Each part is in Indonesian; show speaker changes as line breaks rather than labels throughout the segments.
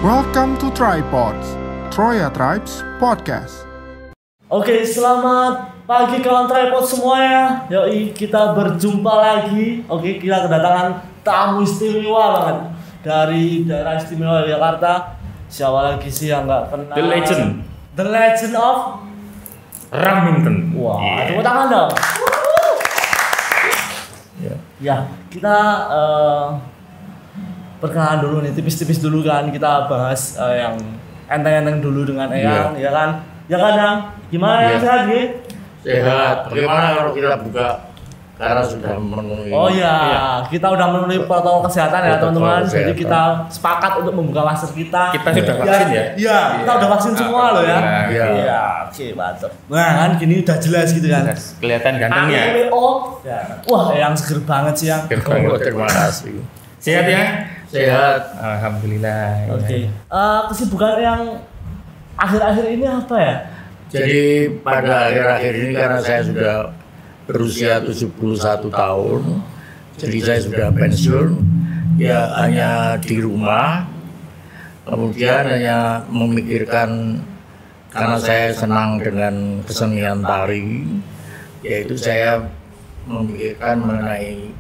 Welcome to Tripods, Troya Tribes Podcast.
Oke, selamat pagi kawan Tripod semuanya. Yoi, kita berjumpa lagi. Oke, kita kedatangan tamu istimewa banget dari daerah istimewa Jakarta. Siapa lagi sih yang nggak kenal? The Legend of
Remington.
Wah, tepuk tangan dong. Ya, kita perkenalan dulu nih, tipis-tipis dulu kan. Kita bahas yang enteng-enteng dulu dengan Eyang, ya kan? Ya kan, Yang? Gimana yang sehat, Gi?
Sehat. Bagaimana kalau kita buka karena sudah memenuhi?
Oh iya, kita udah memenuhi protokol kesehatan ya, teman-teman. Jadi kita sepakat untuk membuka masker kita.
Kita sudah vaksin ya?
Iya, kita udah vaksin semua loh ya.
Iya.
Oke, mantap. Nah, kan gini udah jelas gitu kan.
Kelihatan gantengnya.
AWO. Ya. Wah, yang seger banget sih, Yang.
Terima kasih. Sehat ya? Sehat. Alhamdulillah.
Oke. Kesibukan yang akhir-akhir ini apa ya?
Jadi pada akhir-akhir ini karena saya sudah berusia 71 tahun, jadi saya sudah pensiun, ya hanya di rumah, kemudian hanya memikirkan, karena saya senang dengan kesenian tari, yaitu saya memikirkan mengenai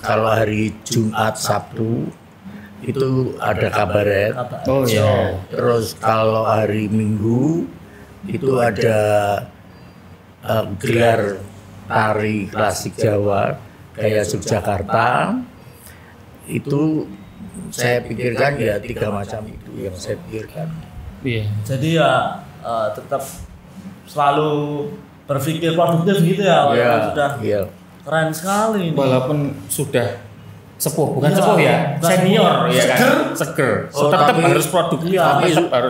kalau hari Jumat, Sabtu, itu ada kabaret.
Oh iya.
Terus kalau hari Minggu itu ada gelar tari klasik Jawa gaya Yogyakarta. Itu saya pikirkan ya 3 macam itu yang saya pikirkan.
Iya.
Jadi ya tetap selalu berpikir produktif gitu ya, walaupun sudah keren sekali ini.
Walaupun sudah sepuh, bukan
ya,
sepuh ya,
bukan
senior ya kan,
seger.
Oh, tetap harus produktif,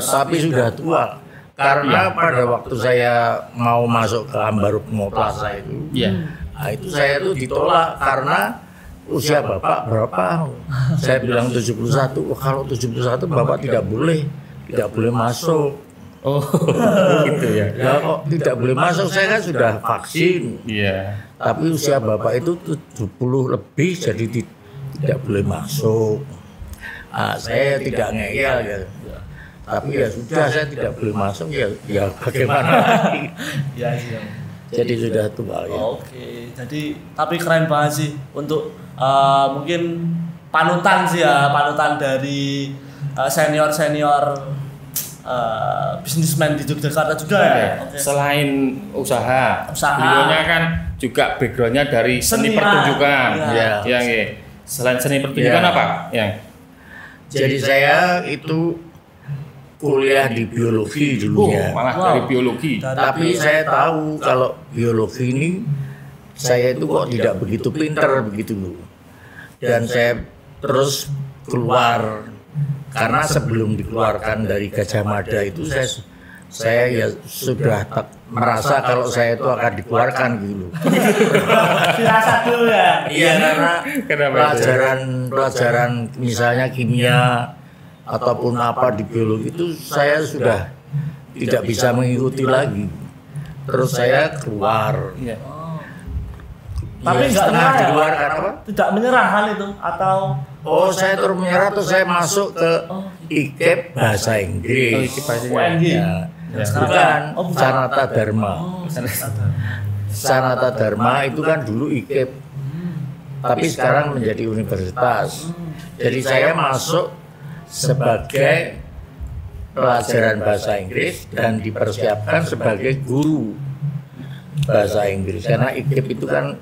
tapi sudah tua. Karena pada waktu saya mau masuk ke Ambarukmo Plaza itu, nah itu saya tuh ditolak karena usia bapak berapa? Saya bilang 71. Oh, kalau 71 bapak tidak boleh masuk.
Oh, gitu ya.
Ya kok tidak boleh masuk, saya kan sudah vaksin.
Iya.
Tapi usia bapak itu 70 lebih, jadi tidak boleh masuk. Saya tidak ngeyel ya. Tapi ya sudah, saya tidak boleh masuk ya bagaimana lagi.
Ya sih.
Jadi sudah tua ya.
Oke, jadi tapi keren banget sih untuk mungkin panutan dari senior bisnismen di Yogyakarta juga ya.
Okay. Selain usaha, beliaunya kan juga backgroundnya dari seni pertunjukan. Ya. Selain seni pertunjukan apa?
Jadi saya itu kuliah di biologi dulunya.
Dari biologi.
Tapi saya tahu kalau biologi ini saya itu kok tidak begitu pintar begitu loh. Dan saya terus keluar karena sebelum dikeluarkan dari Gajah Mada itu saya ya sudah merasa kalau saya itu akan dikeluarkan gitu.
Firasat dulu ya.
Iya, karena pelajaran misalnya kimia ataupun apa di biologi itu saya sudah tidak bisa mengikuti lagi. Terus saya keluar.
Tapi enggak
dikeluarkan apa?
Tidak menyerah kan itu atau
saya terus menyerah, terus saya masuk ke IKEP Bahasa Inggris. Bukan Sanata Dharma. Sanata Dharma itu kan dulu IKEP, tapi sekarang menjadi universitas. Jadi saya masuk sebagai pelajaran bahasa Inggris dan dipersiapkan sebagai guru bahasa Inggris, karena IKEP itu kan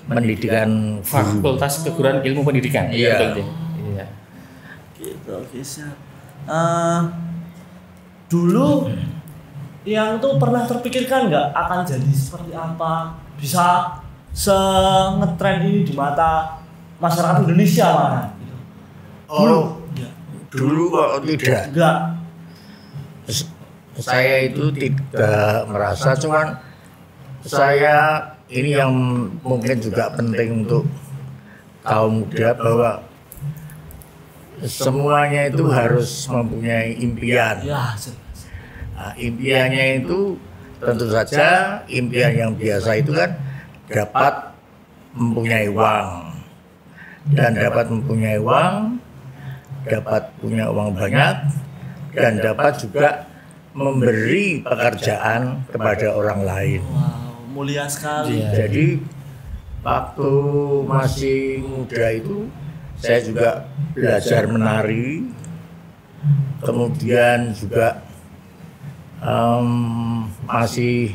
pendidikan
Fakultas Keguruan Ilmu Pendidikan.
Iya.
Gitu, oke, siap. Dulu yang tuh pernah terpikirkan nggak akan jadi seperti apa, bisa ngetren ini di mata masyarakat Indonesia mana? Gitu.
Dulu kok tidak.
Enggak.
Saya itu tidak merasa, cuman saya ini yang mungkin juga penting untuk kaum muda, bahwa semuanya itu harus mempunyai impian. Impiannya itu tentu saja impian yang biasa itu kan dapat mempunyai uang, dan dapat mempunyai uang dapat punya uang banyak dan dapat juga memberi pekerjaan kepada orang lain.
Wow, mulia sekali.
Jadi waktu masih muda itu saya juga belajar menari, kemudian juga masih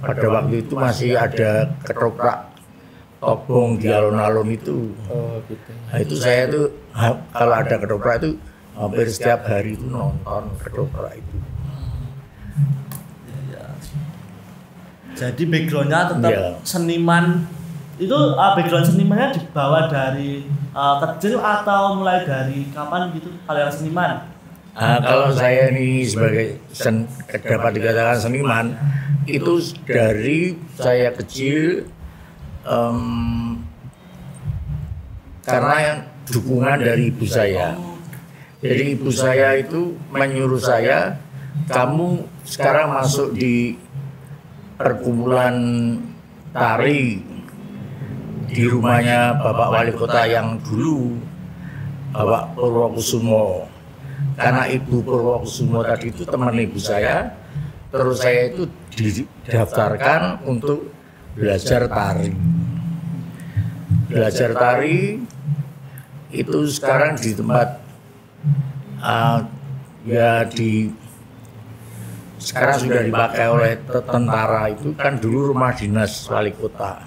pada waktu itu masih ada ketoprak topong di alun-alun itu.
Gitu.
Nah, itu saya tuh kalau ada ketoprak itu hampir setiap hari itu nonton ketoprak itu.
Jadi backgroundnya tetap seniman. Itu background senimannya dibawa dari kecil atau mulai dari kapan gitu kalian seniman?
Kalau saya ini sebagai dapat dikatakan seniman itu dari saya kecil, karena yang dukungan dari ibu saya. Jadi ibu saya itu menyuruh saya, kamu sekarang masuk di perkumpulan tari di rumahnya Bapak Wali Kota yang dulu, Bapak Purwokusumo. Karena Ibu Purwokusumo tadi itu teman ibu saya, terus saya itu didaftarkan untuk belajar tari. Belajar tari itu sekarang di tempat sekarang sudah dipakai oleh tentara, itu kan dulu rumah dinas wali kota.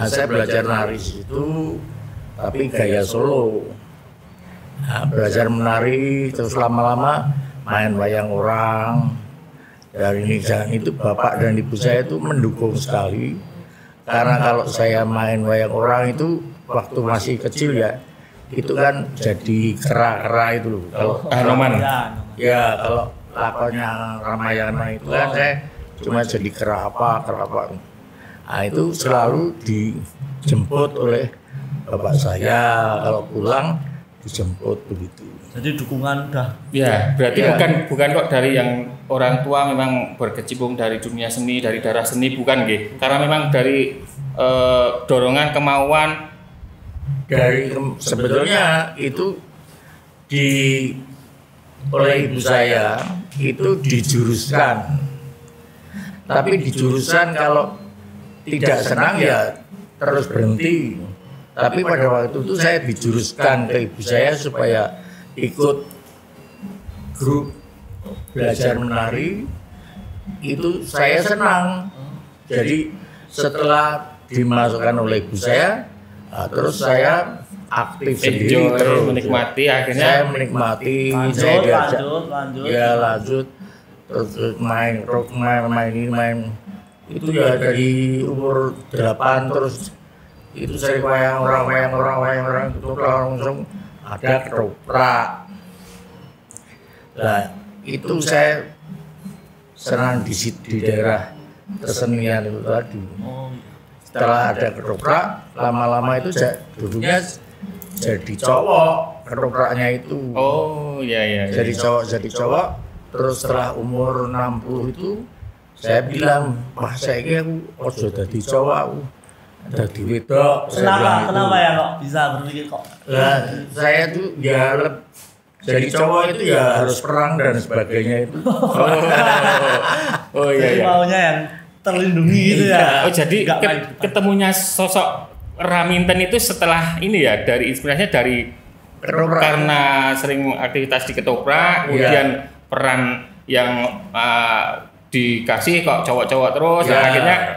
Saya belajar nari situ, tapi gaya Solo. Belajar menari, terus lama-lama main wayang orang. Dari ini dan itu bapak dan ibu saya itu mendukung sekali. Karena kalau saya main wayang orang itu waktu masih kecil ya, itu kan jadi kera-kera itu loh. Kalau
Anoman.
Ya kalau lakonnya Ramayana itu kan saya cuma jadi kera apa. Nah itu selalu dijemput oleh bapak saya, kalau pulang dijemput begitu.
Jadi dukungan udah.
Ya, berarti bukan kok dari yang orang tua memang berkecimpung dari dunia seni, dari darah seni, bukan nggih. Karena memang dari dorongan kemauan
dari sebetulnya itu oleh ibu saya itu dijuruskan. Tapi di jurusan kalau tidak senang ya terus berhenti. Tapi pada waktu itu saya dijuruskan ke ibu saya supaya ikut grup belajar menari. Itu saya senang. Jadi setelah dimasukkan oleh ibu saya, terus saya aktif sendiri, terus
menikmati akhirnya.
Saya menikmati, saya diajak, ya lanjut, terus main itu ya dari umur 8 terus itu sering wayang orang itu langsung ada ketoprak. Nah itu saya senang di daerah kesenian itu tadi. Setelah ada ketoprak, lama-lama itu dulunya jadi cowok ketopraknya itu.
Oh iya.
Jadi cowok. Terus setelah umur 60 itu saya bilang, wah saya ini aku ojo jadi cowok aku. Jadi wedok.
Kenapa ya kok bisa berpikir kok?
Nah, saya tuh ya jadi cowok itu ya harus perang dan sebagainya itu.
Oh iya.
Maunya yang terlindungi gitu ya.
Oh jadi ketemunya sosok Raminten itu setelah ini ya, dari inspirasinya dari ketoprak. Karena sering aktivitas di ketoprak, kemudian peran yang dikasih kok cowok-cowok terus, dan akhirnya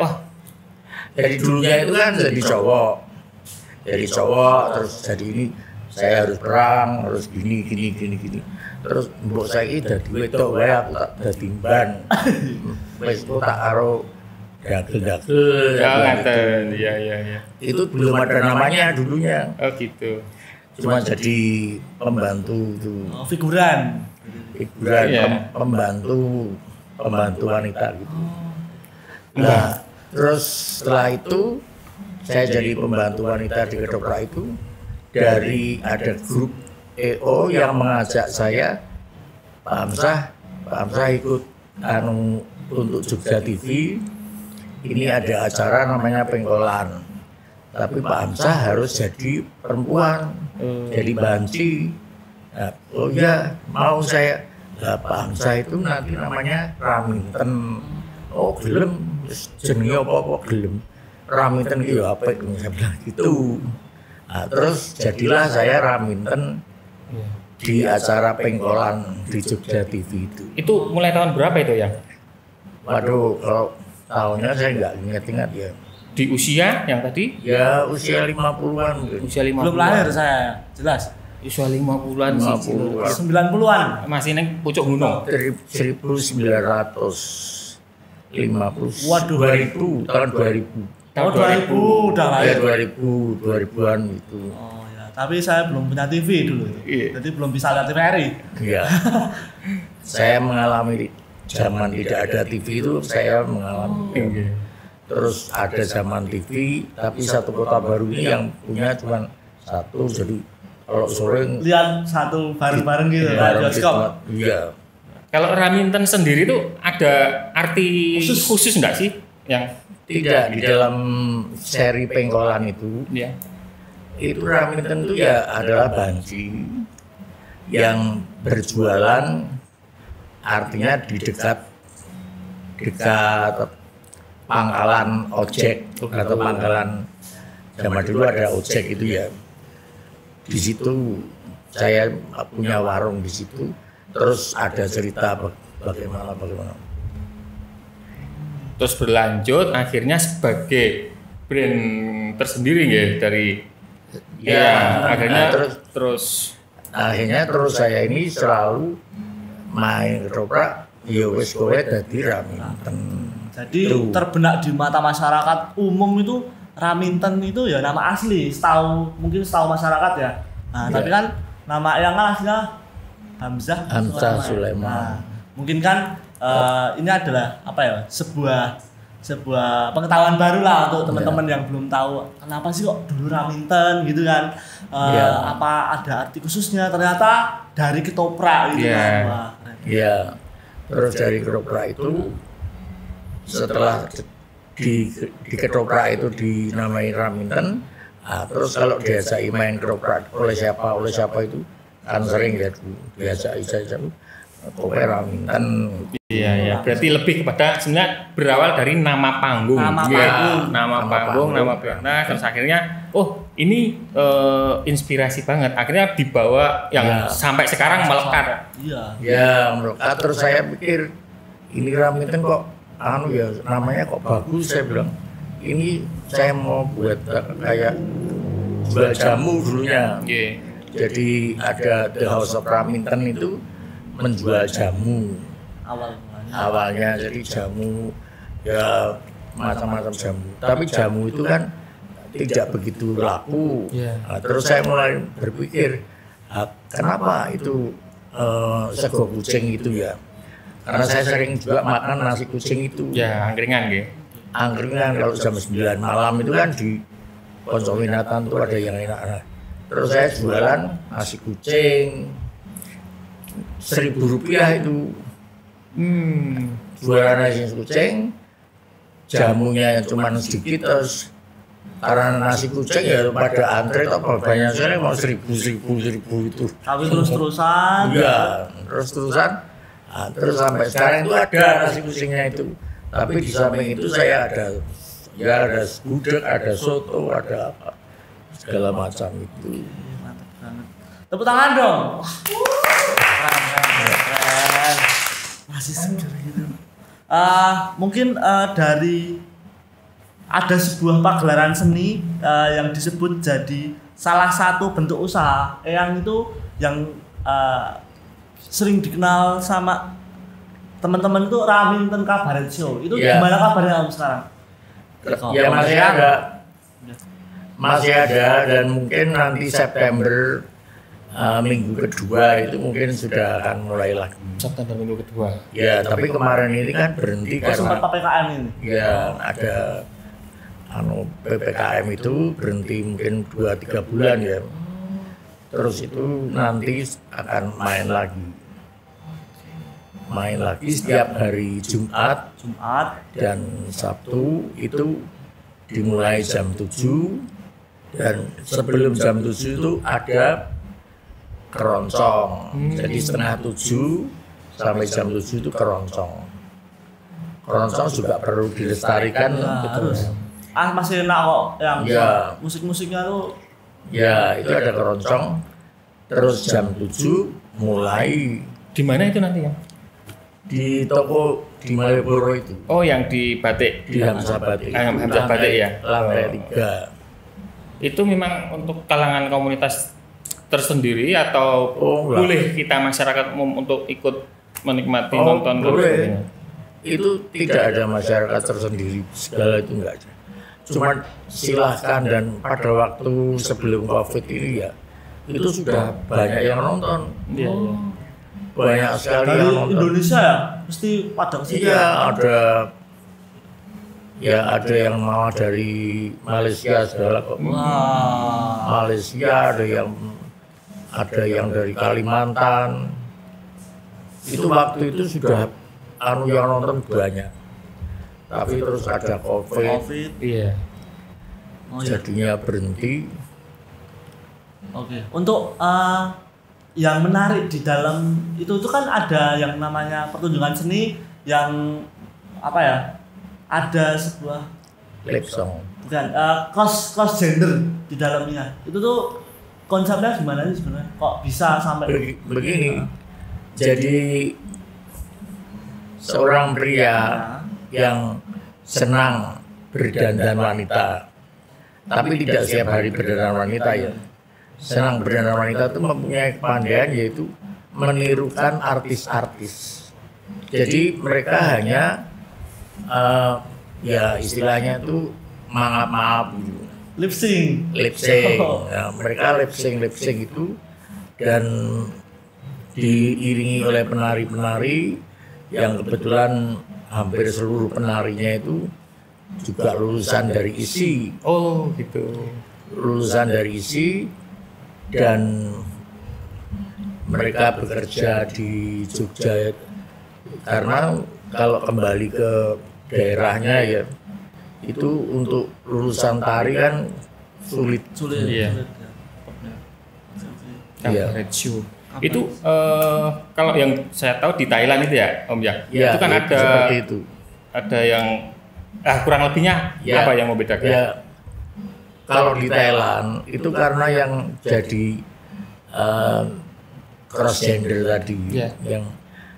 jadi dulunya itu kan jadi cowok terus jadi ini saya harus perang, harus gini terus mbok saiki dadi wedok wae aku tak dadi ban wis tak karo dagel
iya
itu belum ada namanya dulunya.
Oh gitu,
cuma jadi pembantu itu,
figuran
pembantu wanita gitu. Nah terus setelah itu saya jadi pembantu wanita di ketoprak itu. Dari ada grup EO yang mengajak saya, Pak Hamzah ikut untuk Jogja TV. Ini ada acara namanya Pengkolan. Tapi Pak Hamzah harus jadi perempuan, jadi banci. Nah, oh ya mau saya bangsa itu nanti namanya Raminten. Oh gelem, jenenge apa gelem. Raminten itu ya apa itu saya bilang gitu. Nah, terus jadilah saya Raminten di acara Pengkolan di Jogja TV itu.
Itu mulai tahun berapa itu ya?
Waduh, kalau tahunnya saya nggak ingat-ingat ya.
Di usia yang tadi?
Ya usia 50-an mungkin.
Usia 50-an.
Belum lahir saya, jelas.
Usia 50-an sih.
50-an.
90-an.
Masih neng pucuk gunung.
Dari 1950.
Waduh.
2000, tahun 2000.
Oh 2000 udah
Ya
lahir.
2000-an itu.
Oh ya, tapi saya belum punya TV dulu.
Iya.
Jadi belum bisa lihat TVRI.
Iya. Saya mengalami zaman tidak ada TV itu saya mengalami. Terus ada zaman TV, tapi satu kota baru ini yang punya cuma satu. Jadi kalau sore
Lihat satu bareng-bareng gitu ya,
bareng
bioskop.
gitu. Iya.
Kalau Raminten sendiri tuh ada arti khusus enggak sih? Yang
Tidak, di dalam seri Pengkolan itu
ya.
itu Raminten itu ya adalah banci yang berjualan, artinya di dekat pangkalan ojek atau pangkalan zaman dulu ada ojek itu ya. Di situ saya punya warung di situ. Terus ada cerita bagaimana.
Terus berlanjut akhirnya sebagai brand tersendiri ya dari akhirnya
nah, terus saya ini selalu main ketoprak ya wis kowe dadi Raminten.
Jadi terbenak di mata masyarakat umum itu Raminten itu ya nama asli, mungkin setahu masyarakat ya. Nah, tapi kan nama yang aslinya Hamzah
Sulaiman.
Nah, mungkin kan ini adalah apa ya? Sebuah pengetahuan baru lah untuk teman-teman yang belum tahu kenapa sih kok dulu Raminten gitu kan. Apa ada arti khususnya? Ternyata dari ketoprak gitu kan. Wah,
Iya. Terus dari ketoprak itu setelah di ketoprak itu dinamai Raminten. Nah, terus kalau diajak main ketoprak oleh siapa itu kan sering ya diajak saya kowe Raminten.
Iya. Berarti lebih kepada sebenarnya berawal dari nama panggung.
Nama
panggung, nama band. Terus akhirnya ini inspirasi banget. Akhirnya dibawa yang sampai sekarang melekat.
Iya.
Ya, melekat. Terus saya pikir ini Raminten kok ya namanya kok bagus, saya bilang. Ini saya mau buat kayak jual jamu dulunya.
Yeah.
Jadi ada The House of Raminten itu menjual jamu. Awalnya jadi jamu ya macam-macam jamu. Tapi jamu itu kan tidak begitu laku. Nah, terus saya mulai berpikir kenapa itu sego kucing itu ya? Karena saya sering juga makan nasi kucing itu.
Ya, angkringan gitu.
Angkringan kalau jam 9 malam itu kan di Konsolidatan tuh ada yang enak. Terus saya jualan nasi kucing 1.000 rupiah itu. Jualan nasi kucing, jamunya yang cuma sedikit, terus karena nasi kucing ya pada antre atau banyak sekali mau 1.000 itu.
Tapi terus-terusan.
Iya, terus-terusan. Nah, terus sampai sekarang itu ada nasi kucingnya itu. Tapi di samping itu saya ada gudeg, ada soto, ada apa segala macam itu.
Mantap banget. Tepuk tangan dong. Keren. Masih segar gitu. Mungkin dari ada sebuah pagelaran seni yang disebut jadi salah satu bentuk usaha yang sering dikenal sama teman-teman itu Raminten Cabaret Show. Itu gimana kabarnya sekarang?
Ya masih ada dan mungkin nanti September minggu kedua itu mungkin sudah akan mulai lagi.
September minggu kedua.
Ya, tapi kemarin ini kan berhenti karena
sempat PPKM ini.
Ya ada PPKM itu berhenti mungkin 2-3 bulan ya. Terus itu nanti akan main lagi setiap hari Jumat dan Sabtu itu dimulai jam 7 dan sebelum jam 7 itu ada keroncong. Jadi setengah 7 sampai jam 7 itu keroncong. Keroncong juga perlu dilestarikan.
Terus masih enak kok yang
Ya.
musik-musiknya tuh.
Ya, itu ada keroncong. Terus jam 7 mulai
Di mana itu nanti ya?
di toko di Malioboro itu.
Oh, yang di batik.
Di Hamzah Batik.
Hamzah Batik ya.
Lantai 3.
Itu memang untuk kalangan komunitas tersendiri atau
Oh, enggak.
boleh kita masyarakat umum untuk ikut menikmati
Oh,
nonton?
boleh. Itu tidak ada masyarakat tersendiri, segala itu enggak ada. Cuman silahkan, dan pada waktu sebelum COVID ini ya itu sudah banyak yang nonton.
Iya, iya.
Banyak sekali
Dari
yang nonton.
Indonesia ya, mesti pada kesini.
Iya, ada yang malah dari Malaysia segala kok.
Wah.
Malaysia, ada yang dari Kalimantan. Itu waktu itu sudah yang nonton banyak. Tapi terus ada COVID,
COVID.
Iya.
Oh, iya.
jadinya berhenti.
Oke. Untuk yang menarik di dalam itu kan ada yang namanya pertunjukan seni yang apa ya? Ada sebuah
Lip song.
bukan cross gender di dalamnya. Itu tuh konsepnya gimana sih sebenarnya? Kok bisa sampai
Begini, jadi seorang pria yang senang berdandan wanita, tapi tidak setiap hari berdandan wanita ya. Senang berdandan wanita itu mempunyai kepandaian, yaitu menirukan artis-artis. Jadi mereka hanya ya istilahnya itu maaf gitu.
lip sync.
Lip sync. Ya, mereka lip sync itu, dan diiringi oleh penari-penari yang kebetulan hampir seluruh penarinya itu juga lulusan dari ISI.
Oh, gitu.
Lulusan dari ISI, dan mereka bekerja di Jogja, karena kalau kembali ke daerahnya ya itu untuk lulusan tari kan sulit.
Iya.
Iya.
Cabaret show. Itu kalau yang saya tahu di Thailand itu ya, Om ya.
Ya,
Itu kan
ya,
ada
seperti itu.
ada yang kurang lebihnya
Ya.
apa yang membedakan?
Ya, kalau di Thailand itu karena yang jadi cross gender tadi,
Ya.
yang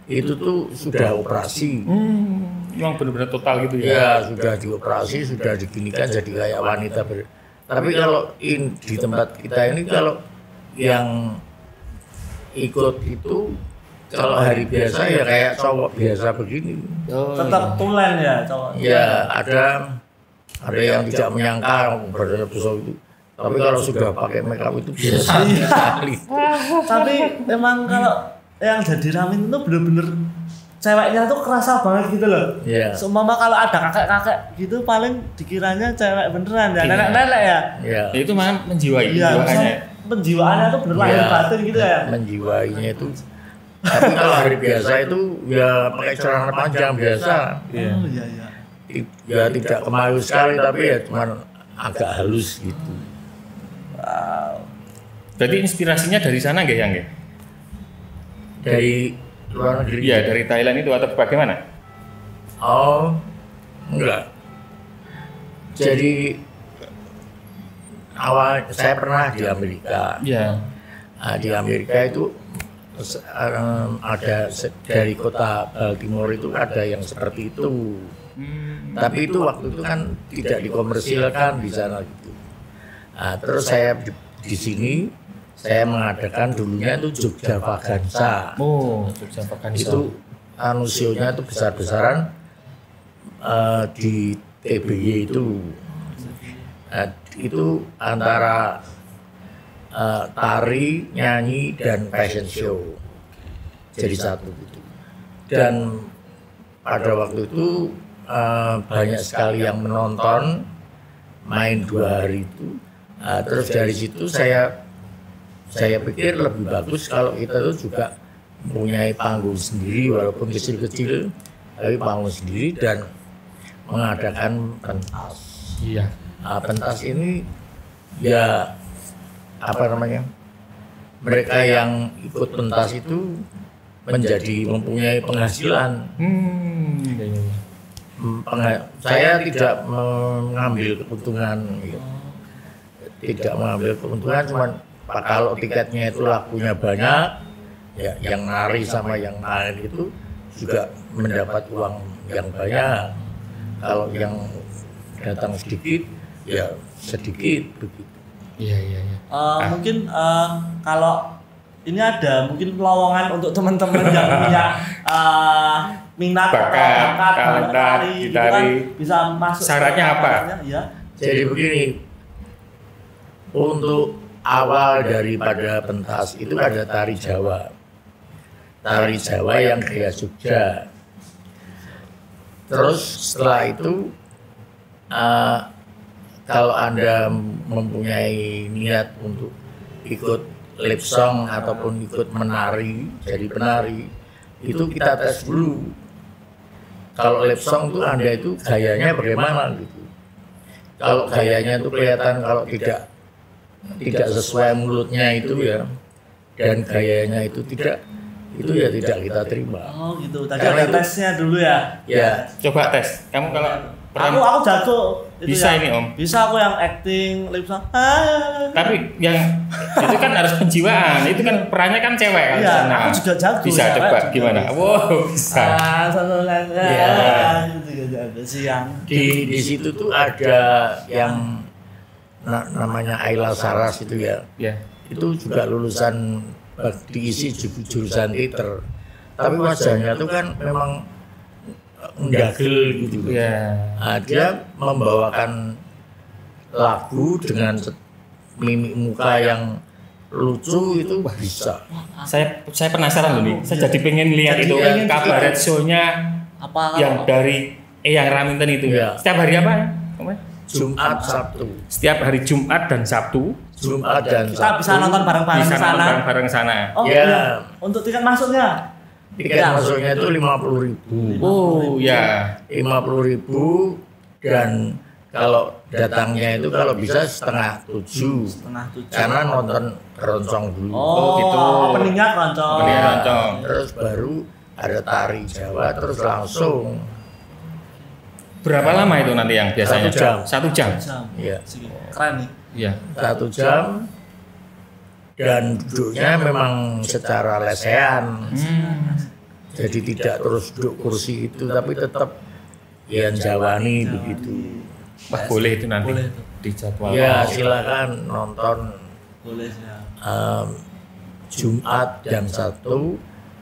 itu tuh sudah operasi.
Memang benar-benar total gitu ya.
Ya, sudah dioperasi, sudah diginikan jadi kayak wanita. Tapi kalau di tempat kita ini, kalau yang ikut itu kalau hari biasa ya kayak cowok biasa begini.
Tetap tulen ya cowok.
Ya, ada yang tidak menyangka badannya besar itu. Tapi kalau sudah pakai make up itu biasa sekali.
Tapi emang kalau yang jadi Ramin itu bener-bener ceweknya tuh kerasa banget gitu loh.
Iya.
Seumpama kalau ada kakek-kakek gitu paling dikiranya cewek beneran ya, nenek-nenek ya.
Ya,
Itu malah menjiwai
Iya,
jiwaannya.
penjiwaannya tuh bener lahir
Iya.
batin gitu ya.
menjiwainya itu. Tapi kalau hari biasa itu ya pakai celana panjang biasa.
Iya.
Oh iya iya.
Ya tidak kemayu sekali, tapi ya cuman agak halus gitu.
Wow.
Berarti inspirasinya dari sana nggak ya, nggak?
Dari luar negeri.
Iya, dari Thailand itu atau bagaimana?
Oh, enggak. Jadi awal saya pernah di Amerika.
Iya.
Nah, di Amerika itu ada dari kota Baltimore itu ada yang seperti itu. Tapi itu waktu itu kan tidak dikomersilkan di sana gitu. Nah, terus saya di sini saya mengadakan dulunya itu Jogja Vaganza.
Oh, Jogja Vaganza.
Itu sionya itu besar-besaran di TBY itu. Nah, itu antara tari, nyanyi, dan fashion show jadi satu gitu. Dan pada waktu itu banyak sekali yang menonton, main 2 hari itu. Terus dari situ saya pikir lebih bagus kalau kita tuh juga mempunyai panggung sendiri, walaupun kecil-kecil, tapi panggung sendiri, dan mengadakan pentas.
Iya.
Pentas ini ya apa namanya, mereka yang ikut pentas itu mempunyai penghasilan. Saya tidak mengambil keuntungan, cuman kalau tiketnya itu lakunya banyak, ya yang nari sama yang main itu juga mendapat uang yang banyak. Kalau yang datang sedikit, ya sedikit begitu.
Iya.
Mungkin kalau ini ada mungkin lowongan untuk teman-teman yang punya minat bakat tari gitu kan, bisa masuk.
Syaratnya apa?
Ya.
Jadi begini, untuk awal daripada pentas itu ada tari Jawa. Tari Jawa yang gaya Jogja. Terus setelah itu kalau Anda mempunyai niat untuk ikut lip song ataupun ikut menari, jadi penari, itu kita tes dulu. Kalau lip song tuh Anda itu gayanya bagaimana gitu. Kalau gayanya itu kelihatan kalau tidak sesuai mulutnya itu ya, dan gayanya itu tidak kita terima.
Oh gitu. Tadi ada tesnya dulu ya.
Ya.
Coba tes. Kamu kalau
Aku jago.
Bisa ini Om.
Bisa aku yang acting, lip song.
Tapi yang itu kan harus penjiwaan. Itu kan perannya kan cewek kan.
Iya, aku juga jago.
Bisa coba gimana? Wow, bisa.
Siang.
Di situ tuh ada yang namanya Ayla Saras itu ya.
Ya.
Itu juga lulusan diisi jurusan teater. Tapi wajahnya tuh kan memang mendagel gitu.
Ya.
Nah, dia membawakan lagu dengan mimik muka yang lucu itu bisa.
Saya penasaran loh nih. Saya jadi pengen lihat itu kabaret show-nya
Apa
yang dari Eyang Raminten itu.
Ya.
Setiap hari apa ya?
Jumat, Sabtu.
Setiap hari Jumat dan Sabtu.
Jumat dan Sabtu.
kita bisa nonton bareng-bareng
Bisa
di sana.
nonton bareng-bareng sana.
Oh
Ya.
iya. Untuk tiket masuknya.
Tiket masuknya itu 50.000.
Oh ya.
50.000 dan kalau datangnya itu kalau bisa setengah 7. Karena nonton keroncong dulu.
Oh
gitu.
Openingnya keroncong.
Opening keroncong.
Terus baru ada tari Jawa, terus langsung.
Berapa lama itu nanti yang biasanya?
1 jam.
1 jam.
Iya.
Keren nih.
Iya.
1 jam dan duduknya memang secara lesehan. Jadi tidak terus duduk kursi itu, tapi tetap yang Jawani begitu.
Wah, boleh itu nanti.
Boleh itu.
Dijadwal.
Ya silakan nonton
Boleh ya.
Jumat jam 1,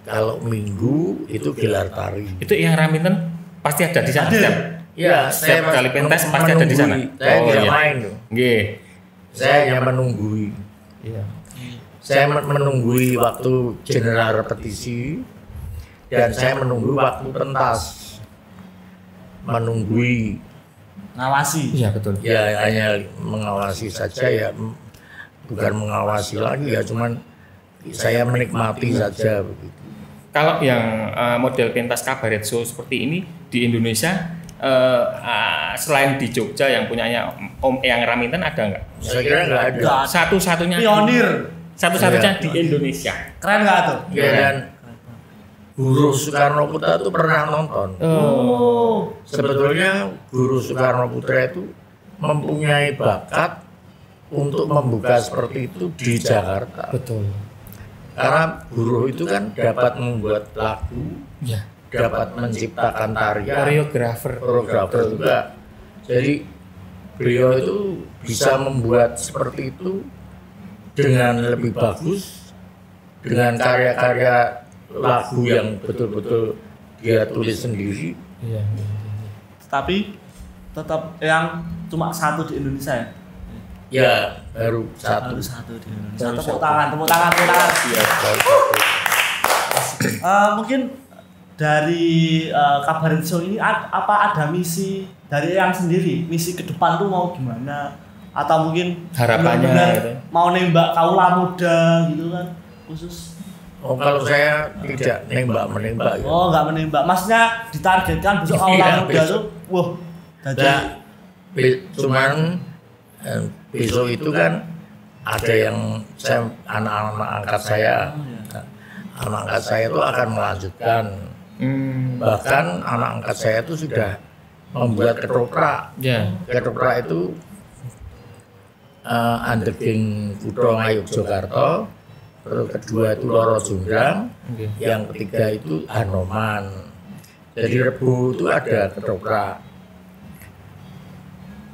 kalau Minggu itu gelar tari.
Itu yang Raminten pasti ada di sana.
Ya,
Setiap kali pentas pasti ada di sana.
Saya
Oh,
tidak
iya.
main loh.
Nggih.
Saya hanya menunggui.
Iya.
Saya menunggui waktu general repetisi dan saya menunggu waktu pentas. Menunggui.
Ngawasi.
Iya, betul.
Ya hanya mengawasi saja ya, bukan mengawasi lagi ya, cuman saya menikmati saja begitu.
Kalau yang model pentas kabaret show seperti ini di Indonesia, selain di Jogja yang punyanya Om Eyang Raminten ada nggak?
Saya kira nggak ada.
Satu-satunya.
Pionir.
Satu-satunya
Iya.
di Indonesia.
Keren nggak tuh?
Ya, dan Guru Soekarno Putra itu pernah nonton.
Oh.
Sebetulnya Guru Soekarno Putra itu mempunyai bakat untuk membuka seperti itu di Jakarta.
Betul.
Karena guru itu kan dapat membuat lagu,
Ya.
dapat menciptakan tarian, koreografer juga. Jadi beliau itu bisa membuat seperti itu dengan lebih bagus, dengan karya-karya lagu yang betul-betul dia tulis sendiri.
Iya.
Tapi tetap yang cuma satu di Indonesia ya.
Ya, baru satu.
Baru satu di Indonesia.
Baru
Tepuk
satu.
tangan, tepuk tangan, tepuk tangan.
Ya, baru satu.
Mungkin dari kabaret show ini apa ada misi dari yang sendiri, misi ke depan tuh mau gimana, atau mungkin
Harapannya
benar-benar
gitu.
mau nembak kaula muda gitu kan khusus.
Oh, kalau saya tidak menembak ya.
Oh nggak menembak, maksudnya ditargetkan besok kaula
Iya,
muda
besok.
tuh wah jadi
Nah, cuman besok itu kan ada yang anak-anak angkat saya, anak angkat saya itu akan melanjutkan. Bahkan anak angkat saya itu sudah membuat ketoprak. Ketoprak itu Andeging Kutha Ngayogyakarta, terus kedua itu Loro Jonggrang, yang ketiga itu Hanoman. Jadi Rebo itu ada ketoprak,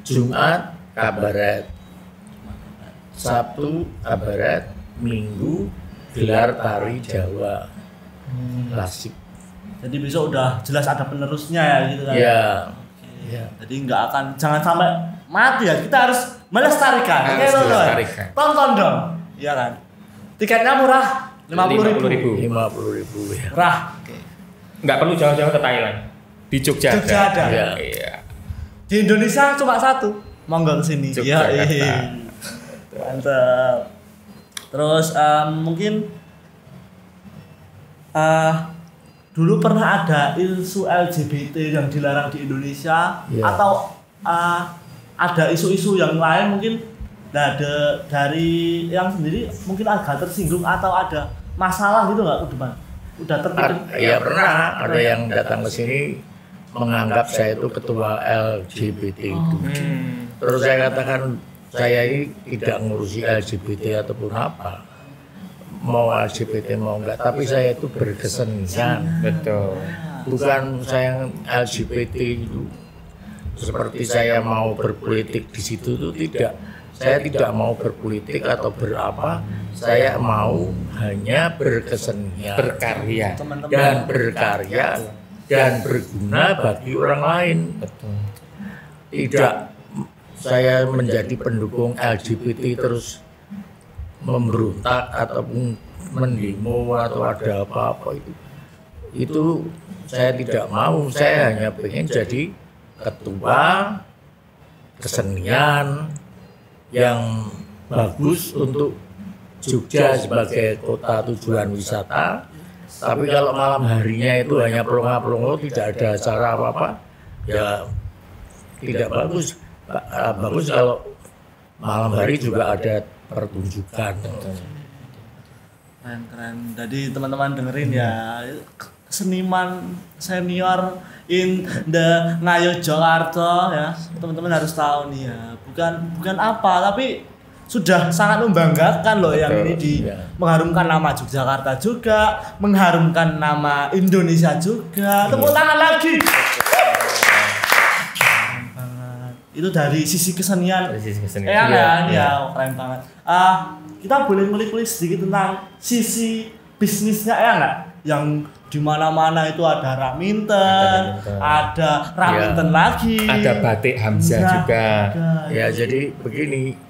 Jumat kabaret, Sabtu kabaret, Minggu gelar tari Jawa klasik.
Jadi besok udah jelas ada penerusnya ya gitu kan?
Iya.
Ya. Jadi jangan sampai mati ya, kita harus melestarikan. Tonton dong, iya kan? Tiketnya murah, 50.000.
50.000 ya.
Murah.
Nggak perlu jauh-jauh ke Thailand. Di Jogja
ada.
Iya.
Di Indonesia cuma satu, monggo kesini. Iya. Mantap. Terus mungkin dulu pernah ada isu LGBT yang dilarang di Indonesia, atau ada isu-isu yang lain mungkin dari yang sendiri mungkin agak tersinggung atau ada masalah gitu nggak ke depan? Udah terpikir?
Ya pernah ada yang datang ke sini menganggap saya itu ketua LGBT itu. Terus saya katakan saya ini tidak ngurusi LGBT ataupun apa, mau LGBT mau enggak, tapi saya itu berkesenian.
Betul.
Bukan saya LGBT itu seperti saya mau berpolitik di situ itu tidak. Saya tidak mau berpolitik atau berapa, saya mau hanya berkesenian,
berkarya
dan berkarya dan berguna bagi orang lain.
Betul.
Tidak saya menjadi pendukung LGBT terus memberontak ataupun mendemo atau ada apa-apa itu saya tidak mau. Saya hanya pengen jadi ketua kesenian yang bagus untuk Jogja sebagai kota tujuan wisata. Tapi kalau malam harinya itu hanya pelongo-pelongo, tidak ada acara apa-apa, ya tidak bagus. Bagus kalau malam hari juga ada pertunjukan.
Keren. Jadi teman-teman dengerin ya, seniman senior in the Ngayogyakarta ya, teman-teman harus tahu nih ya, bukan apa, tapi sudah sangat membanggakan loh. Betul, yang ini mengharumkan nama Yogyakarta juga, mengharumkan nama Indonesia juga. Tepuk tangan lagi. Itu dari sisi kesenian. Ya, keren banget. Kita boleh ngulik-ngulik sedikit tentang sisi bisnisnya ya nggak? Yang di mana-mana itu ada Raminten, ada Raminten lagi,
ada Batik Hamzah juga.
Ya, jadi begini,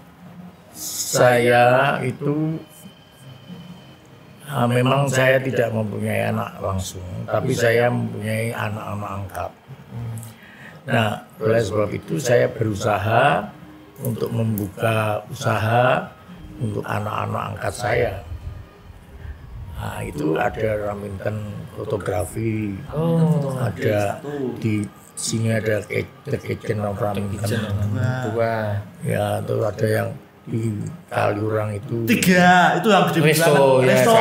saya itu memang saya tidak mempunyai anak langsung, tapi saya mempunyai anak-anak angkat. Nah, oleh sebab itu saya berusaha untuk membuka usaha untuk anak-anak angkat saya. Nah, itu ada Raminten fotografi, ada di sini ada The Kitchen of Raminten. Ya, itu ada yang di Kaliurang itu.
3 itu yang gede
Resto,
Resto.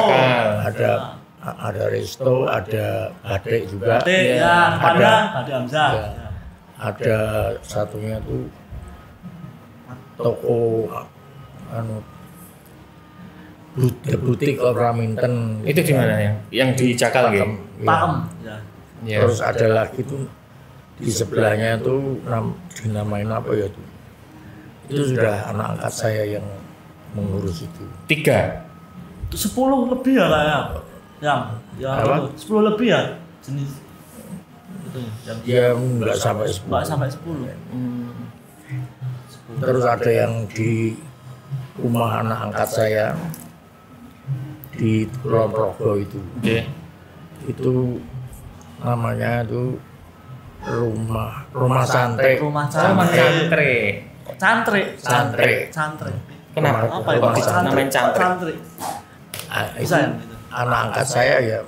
Ada Resto, ada Batik juga.
Batik, ya, ada Batik Hamzah.
Ya. Ada satunya tuh toko The Boutique of Raminten.
Itu di mana yang di Cakal gitu?
Pakem.
Ya.
Terus ada lagi tuh di sebelahnya tuh dinamain apa ya tuh? Itu sudah anak angkat saya yang mengurus itu.
3.
10 lebih ya kayaknya. Yang 10 lebih ya jenis itu
ya enggak sampai 10.
Enggak sampai 10.
Terus ada yang di rumah anak angkat saya di Kulon Progo itu. Itu namanya itu rumah santri. Santri.
Kenapa?
Apa itu?
Namanya santri.
Itu anak angkat saya ya.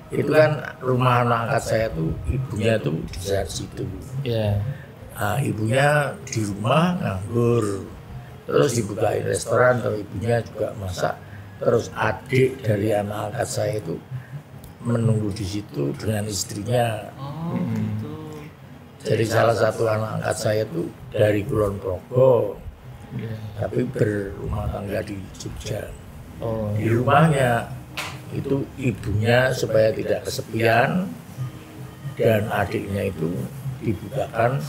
Itu kan rumah anak angkat saya tuh ibunya tuh di situ.
Iya.
Nah, ibunya di rumah nganggur. terus dibukain restoran, terus ibunya juga masak, terus adik dari anak angkat saya itu menunggu di situ dengan istrinya.
Gitu.
Jadi salah satu anak angkat saya itu dari Kulon Progo, tapi berumah tangga di Jogja. Di rumahnya itu ibunya supaya tidak kesepian dan adiknya itu dibukakan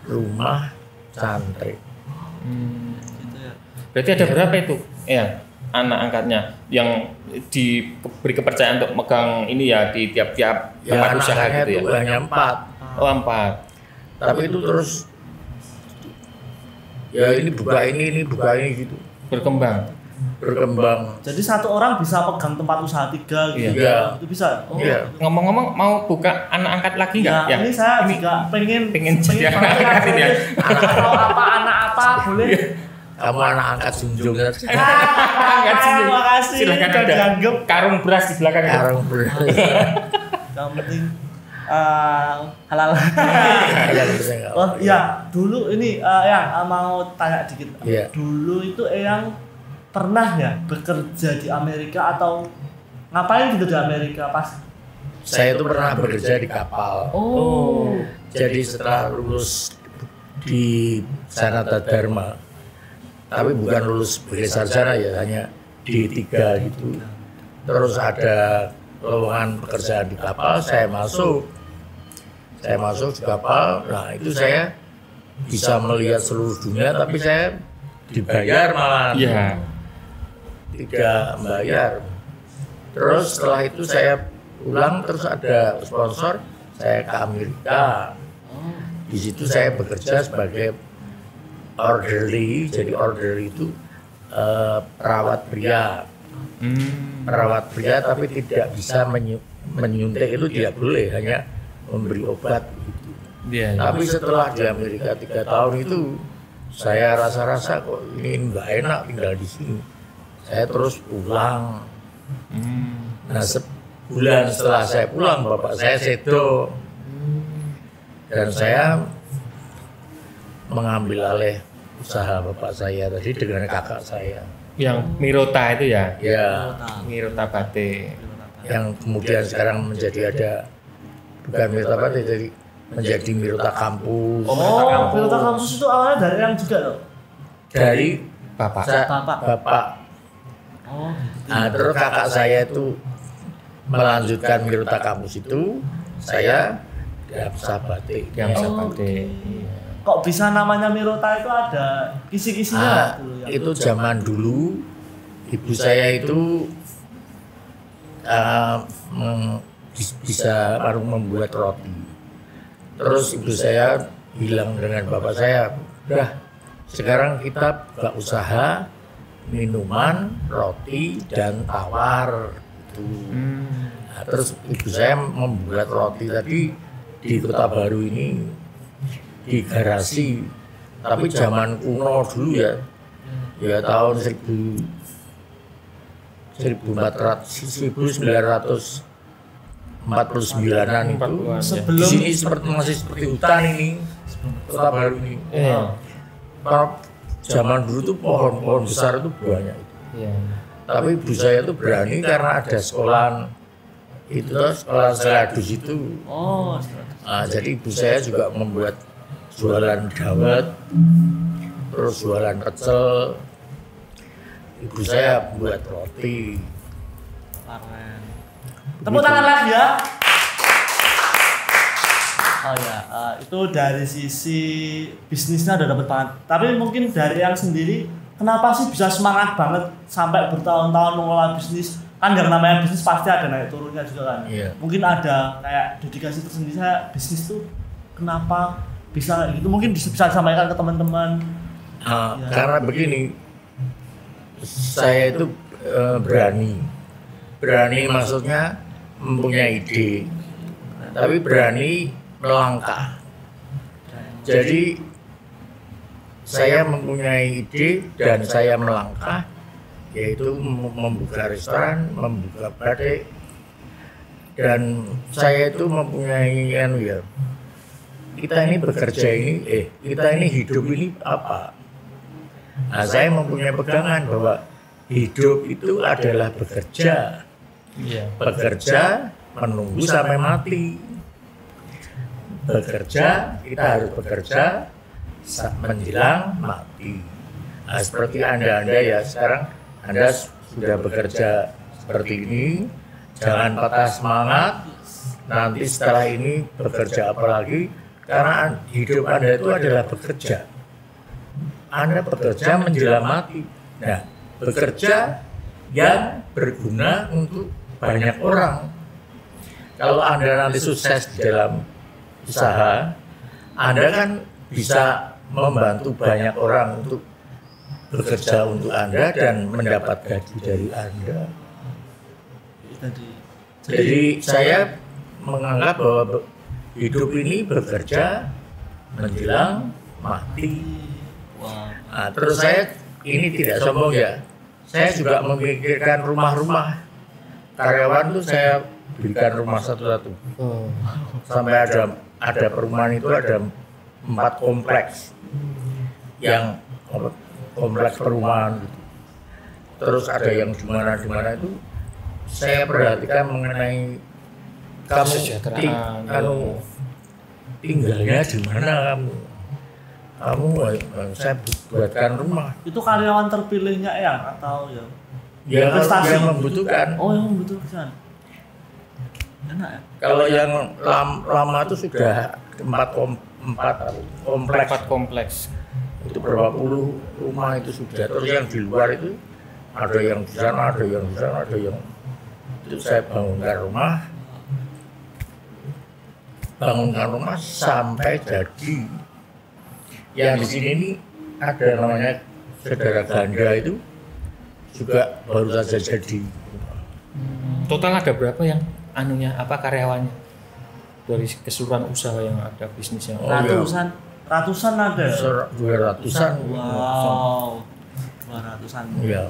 rumah santri.
Gitu ya.
Berarti ada berapa itu ya anak angkatnya yang diberi kepercayaan untuk megang ini ya di tiap-tiap
Ya
tempat usaha
anaknya
gitu
itu
ya?
hanya 4,
Oh 4.
tapi itu terus ya ini buka ini gitu,
Berkembang.
berkembang.
Jadi satu orang bisa pegang tempat usaha 3 gitu.
Iya.
Itu bisa. Oh.
Iya.
Ngomong-ngomong mau buka anak angkat lagi nggak?
Ya, ini saya juga pengen
jadi anak
banget
angkat ini ya.
anak apa boleh.
Kamu anak angkat Junjung
Angkat sini.
Terima kasih.
Silakan
Udah
ada
dianggap.
karung beras di belakang.
sekarang beras.
Yang penting halal.
Yang penting nggak
Oh
apa-apa.
iya, dulu ini yang mau tanya dikit.
Iya.
Dulu itu yang pernah ya bekerja di Amerika atau ngapain gitu di Amerika pas?
Saya itu pernah bekerja di kapal.
Oh.
Jadi setelah lulus di Sanata Dharma, tapi bukan lulus sebagai sarjana ya, hanya D3 gitu. Terus ada lowongan pekerjaan di kapal, saya masuk di kapal. Nah itu saya bisa melihat seluruh dunia, tapi saya dibayar malah.
Iya.
Tidak membayar. Terus setelah itu saya pulang, terus ada sponsor, saya ke Amerika. Di situ saya bekerja sebagai orderly. Jadi orderly itu perawat pria. Perawat pria tapi tidak bisa menyuntik, itu tidak boleh, hanya memberi obat gitu.
Iya.
Tapi setelah di Amerika 3 tahun itu saya rasa-rasa kok ini nggak enak tinggal di sini. Saya terus pulang. Nah sebulan setelah saya pulang, bapak saya sedo dan saya mengambil alih usaha bapak saya tadi dengan kakak saya.
Yang Mirota itu ya?
Ya,
Mirota Batik.
yang kemudian sekarang menjadi ada, bukan Mirota Batik, jadi menjadi Mirota Kampus.
Oh, Pilota Kampus itu awalnya dari yang juga loh.
Dari
Bapak.
bapak.
Oh.
Nah, terus kakak saya itu melanjutkan Mirota Kampus itu, saya Damsa Batik.
Yang
Oh,
Batik.
Kok bisa namanya Mirota itu ada kisi-kisinya dulu ya?
Itu zaman dulu ibu saya itu bisa baru membuat roti. Terus ibu saya bilang dengan bapak saya, udah sekarang kita buka usaha minuman, roti dan tawar gitu. Nah, terus ibu saya membuat roti tadi di Kota Baru ini di garasi, tapi zaman kuno dulu ya tahun 1949-an itu. Di
Sebelum
sini masih seperti hutan ini, Kota Baru ini.
Iya.
Kalau zaman dulu tuh pohon-pohon besar itu banyak.
Iya.
Tapi ibu saya tuh berani karena ada sekolahan itu, sekolah Seladus itu.
Oh,
Nah, jadi ibu saya juga membuat jualan dawet, terus jualan pecel. Ibu saya buat roti.
keren. Tepuk tangan lagi ya. Oh ya, itu dari sisi bisnisnya udah dapat banget. Tapi mungkin dari yang sendiri, kenapa sih bisa semangat banget sampai bertahun-tahun mengelola bisnis? Kan yang namanya bisnis pasti ada naik turunnya juga kan.
Iya.
Mungkin ada kayak dedikasi tersendiri, saya bisnis tuh kenapa bisa kayak gitu? Mungkin bisa disampaikan ke teman-teman.
Nah, karena begini, saya itu berani maksudnya mempunyai ide, tapi berani melangkah. Jadi saya mempunyai ide dan saya melangkah, yaitu membuka restoran, membuka batik, dan saya itu mempunyai kita ini bekerja ini, kita ini hidup ini apa? Nah, saya mempunyai pegangan bahwa hidup itu adalah bekerja.
Iya.
Bekerja menunggu sampai mati. Bekerja, kita harus bekerja menjelang mati. Nah, seperti Anda ya, sekarang Anda sudah bekerja seperti ini, jangan patah semangat. Nanti setelah ini bekerja apa lagi? Karena hidup Anda itu adalah bekerja. Anda bekerja menjelang mati. Nah, bekerja yang berguna untuk banyak orang. Kalau Anda nanti sukses di dalam usaha, Anda kan bisa membantu banyak orang untuk bekerja untuk Anda dan mendapat gaji dari Anda. Jadi saya menganggap bahwa hidup ini bekerja menjelang mati. Nah, terus saya ini tidak sombong ya. Saya juga memikirkan rumah-rumah karyawan tuh saya berikan rumah satu-satu. Sampai ada perumahan itu ada 4 kompleks yang kompleks perumahan gitu. Terus ada yang di mana itu saya perhatikan mengenai kamu tinggalnya di mana kamu saya buatkan rumah.
Itu karyawan terpilihnya ya atau ya?
Ya yang membutuhkan.
Oh, yang membutuhkan. Enak ya?
Kalau yang lama itu sudah 4 kompleks. Itu berapa puluh rumah itu sudah. Terus yang di luar itu ada yang di sana, ada yang di sana, ada yang itu saya bangunkan rumah sampai jadi. Yang di sini ini ada namanya saudara ganda itu juga baru saja jadi.
Total ada berapa yang karyawannya dari keseluruhan usaha yang ada bisnisnya?
Ratusan ada.
200-an.
Wow. 200-an.
Iya.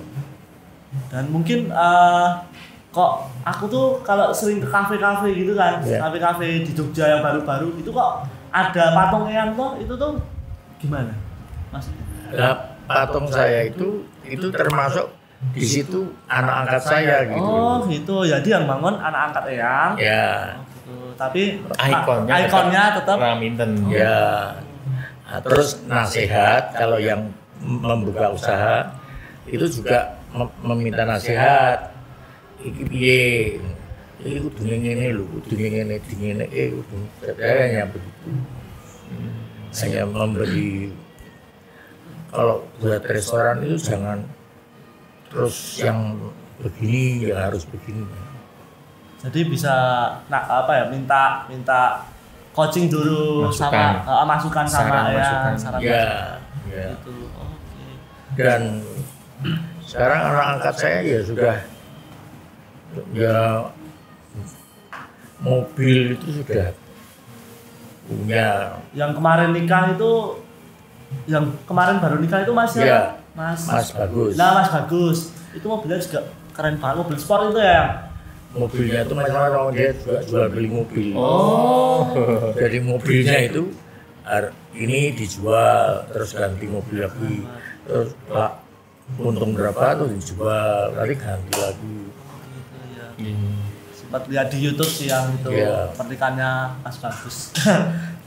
Dan mungkin kok aku tuh kalau sering ke kafe-kafe gitu kan, kafe-kafe di Jogja yang baru-baru itu kok ada patung eyang tuh, itu tuh gimana maksudnya?
Nah, patung saya itu termasuk di situ anak angkat saya gitu.
Oh gitu, jadi yang bangun anak angkat eyang.
Ya.
Oh, gitu. Tapi
ikonnya
tetap
Raminten.
Ya. Nah, terus nasihat kalau yang membuka usaha itu juga meminta nasihat. Iki piye? Iki kudu ngene lho, kudu ngene hanya begitu. Saya memberi kalau buat restoran itu jangan terus yang begini ya harus begini.
Jadi bisa minta coaching dulu masukan sama saran
ya.
Gitu. Okay.
Dan sekarang anak angkat saya ya sudah mobil itu sudah punya.
Yang kemarin baru nikah itu Mas ya?
Mas Bagus.
Nah, Mas Bagus. Itu mobilnya juga keren banget, mobil sport itu ya.
Mobilnya itu masalah dia juga jual beli mobil.
Oh.
Jadi mobilnya itu ini dijual terus ganti mobil lagi. Terus untung berapa tuh dijual, nanti ganti lagi.
Sempat lihat di YouTube sih yang itu pernikahannya Mas Bagus.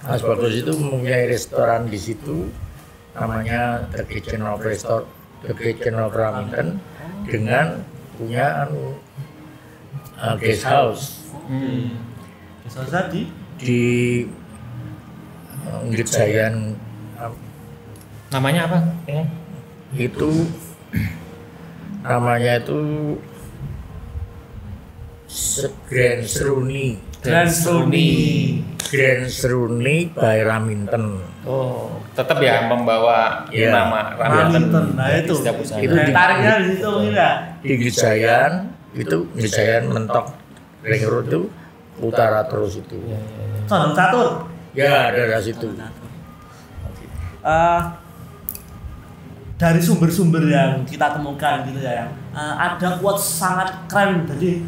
Mas Bagus itu mempunyai restoran di situ, namanya The Kitchen of Raminten, dengan punya guest house.
Guest house tadi
di Ngejayan.
Namanya apa?
Itu namanya itu Grand Seruni by Raminten.
Oh, tetap ya membawa nama Raminten.
Nah itu
itu
tariknya di situ ya.
Di Ngejayan mentok ring road itu utara terus itu.
Condong Catur.
Ya, dari situ.
Dari sumber-sumber yang kita temukan gitu ya, ada quotes sangat keren. Jadi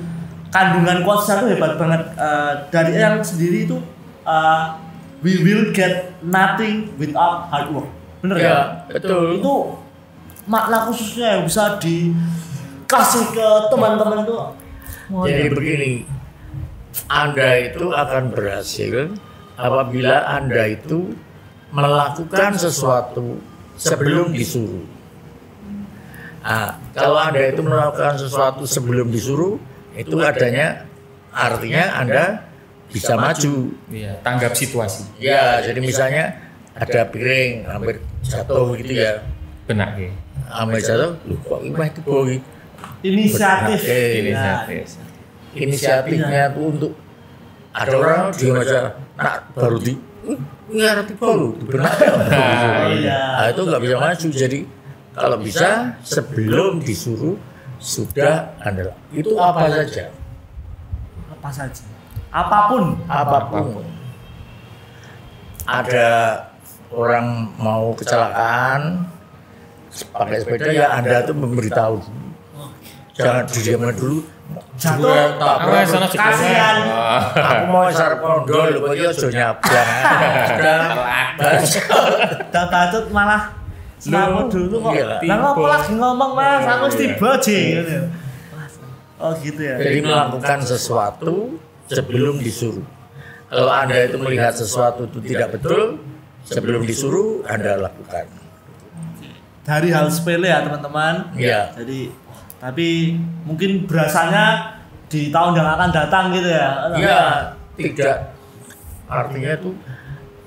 kandungan quotesnya itu hebat banget. Dari yang sendiri itu we will get nothing without hard work. Bener ya?
Betul.
Itu makna khususnya yang bisa dikasih ke teman-teman tuh?
Jadi begini, Anda itu akan berhasil apabila Anda itu melakukan sesuatu sebelum disuruh. Nah, kalau Anda itu melakukan sesuatu sebelum disuruh, itu artinya Anda bisa maju.
Iya, tanggap situasi.
Ya, jadi misalnya ada piring hampir jatuh gitu ya.
Benar ya.
Hampir jatuh, loh kok ini itu boy.
Inisiatif.
Inisiatifnya tuh untuk ada orang dia baca, nak baru ngerti baru benar. Nah, itu nggak bisa maju. Jadi kalau bisa sebelum disuruh sudah Anda itu apa saja.
Apa saja? Apapun.
Ada orang mau kecelakaan pakai sepeda ya Anda tuh memberitahu. Jangan didiamkan dulu.
Jatuh. Kasihan.
Aku mau sarap kondol, kok yo aja nyabrang.
Dah bacot malah selamat dulu kok. Lah kok lagi ngomong Mas, aku wis tiba gitu. Oh gitu ya.
Jadi melakukan sesuatu sebelum disuruh. Kalau Anda itu melihat sesuatu itu tidak betul, sebelum disuruh Anda lakukan.
Dari hal sepele ya teman-teman.
Iya.
Jadi tapi mungkin berasanya di tahun yang akan datang gitu ya.
Iya, tidak. Artinya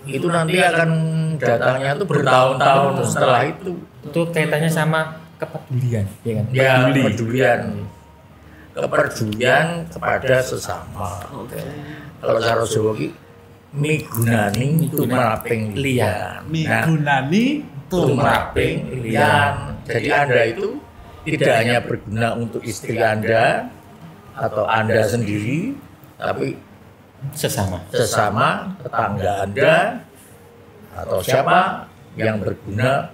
itu nanti akan datangnya itu bertahun-tahun setelah itu.
Itu kaitannya sama kepedulian, ya kan?
Ya, kepedulian kepada sesama. Kalau cara Jawa ki migunani tumraping liyan.
Migunani tumraping liyan.
Jadi Anda itu tidak hanya berguna untuk istri Anda atau Anda sendiri, tapi
sesama
tetangga Anda atau siapa yang berguna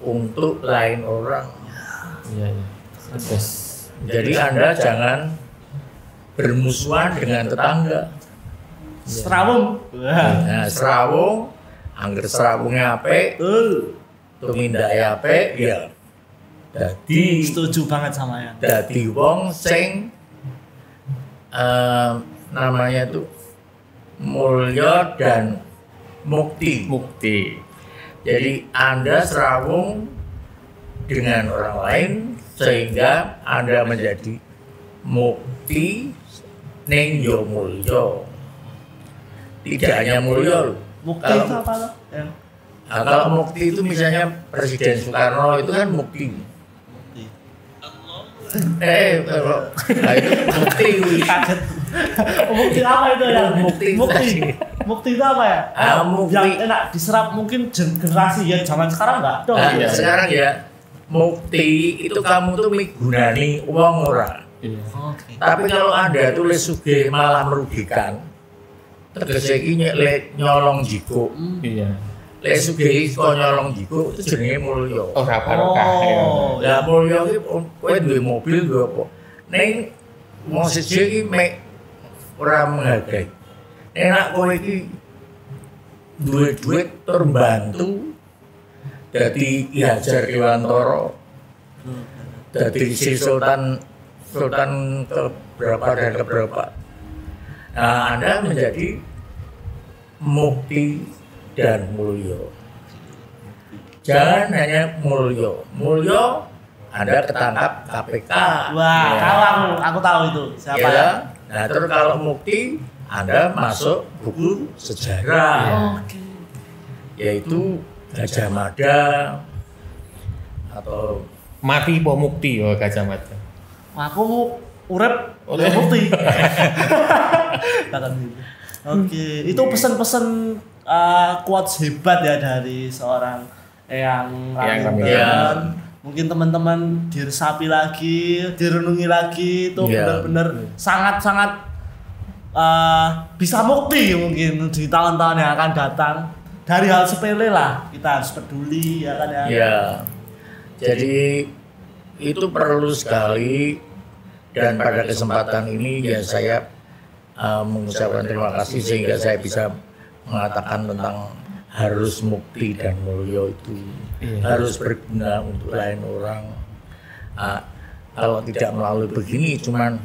untuk lain orang.
Iya. Terus.
Jadi Anda jangan bermusuhan dengan tetangga.
Serawung.
Nah, serawung, angger serawungnya apik, tumindake apik, ya. Dadi
setuju banget sama ya.
Dadi wong sing namanya itu mulya dan mukti. Jadi Anda serawung dengan orang lain sehingga Anda menjadi mukti ning yo mulya. Tidak hanya mulya.
Mukti itu apa loh?
Kalau mukti itu misalnya Presiden Soekarno itu kan mukti. Nah itu mukti.
Kaget. Mukti apa itu ya? Mukti itu apa ya?
Mukti
yang enak diserap mungkin generasi ya zaman sekarang enggak?
Sekarang ya mukti itu kamu tuh migunani uang ora. Tapi kalau Anda tulis sugih malah merugikan. Tegese iki nyolong jiko.
Iya.
Lek sugih kok nyolong jiko itu jenenge mulya.
Ora barokah.
Ya mulya iki kowe duwe mobil duwe apa. Ning wong siji iki mek ora menghargai. Nek kowe iki duwe duit tur bantu dadi Ki Hajar Dewantara. Dadi si Sultan keberapa dan keberapa. Nah, Anda menjadi mukti dan mulya. Jangan hanya mulya Anda ketangkap KPK.
Wah, aku tahu itu siapa ya.
Nah, terus kalau mukti Anda masuk buku sejarah. Yaitu Gajah Mada atau
mati po mukti oh Gajah Mada.
Aku urip mukti. Itu pesan-pesan quotes hebat ya dari seorang Eyang Raminten. Mungkin teman-teman diresapi lagi, direnungi lagi, itu benar-benar sangat-sangat bisa mukti mungkin di tahun-tahun yang akan datang. Dari hal sepele lah kita harus peduli ya kan ya.
Iya. Jadi itu perlu sekali, dan pada kesempatan ini ya saya mengucapkan terima kasih sehingga saya bisa mengatakan tentang harus mukti dan mulya itu harus berguna untuk lain orang. Kalau tidak melalui begini cuman